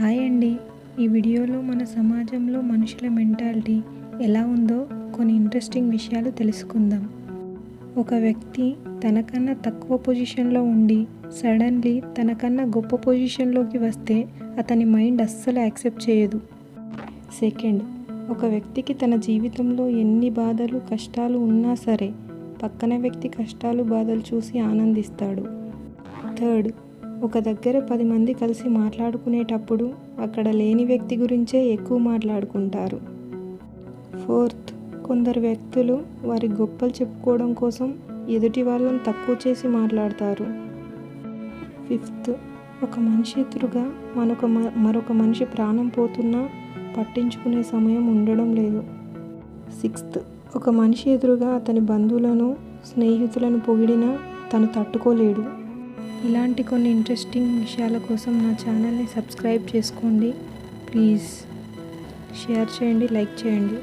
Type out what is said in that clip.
Hi అండి. ఈ వీడియోలో మన సమాజంలో మనుషుల మెంటాలిటీ ఎలా ఉందో కొన్ని ఇంట్రెస్టింగ్ విషయాలు తెలుసుకుందాం. ఒక వ్యక్తి తనకన్నా తక్కువ పొజిషన్లో ఉండి సడన్లీ తనకన్నా గొప్ప పొజిషన్లోకి వస్తే అతని మైండ్ అస్సలు యాక్సెప్ట్ చేయదు. సెకండ్, ఒక వ్యక్తికి తన జీవితంలో ఎన్ని బాధలు కష్టాలు ఉన్నా సరే పక్కన వ్యక్తి కష్టాలు బాధలు చూసి ఆనందిస్తాడు. థర్డ్, ఒక దగ్గర 10 మంది కలిసి మాట్లాడుకునేటప్పుడు అక్కడ లేని వ్యక్తి గురించే ఎక్కువ మాట్లాడుకుంటారు. ఫోర్త్, కొందరు వ్యక్తులు వారి గొప్పలు చెప్పుకోవడం కోసం ఎదుటి వాళ్ళని తక్కువ చేసి మాట్లాడతారు. ఫిఫ్త్, ఒక మనిషి ఎదురుగా మరొక మనిషి ప్రాణం పోతున్నా పట్టించుకునే సమయం ఉండడం లేదు. సిక్స్త్, ఒక మనిషి ఎదురుగా అతని బంధువులను స్నేహితులను పొగిడినా తను తట్టుకోలేడు. ఇలాంటి కొన్ని ఇంట్రెస్టింగ్ విషయాల కోసం నా ఛానల్ని సబ్స్క్రైబ్ చేసుకోండి. ప్లీజ్ షేర్ చేయండి, లైక్ చేయండి.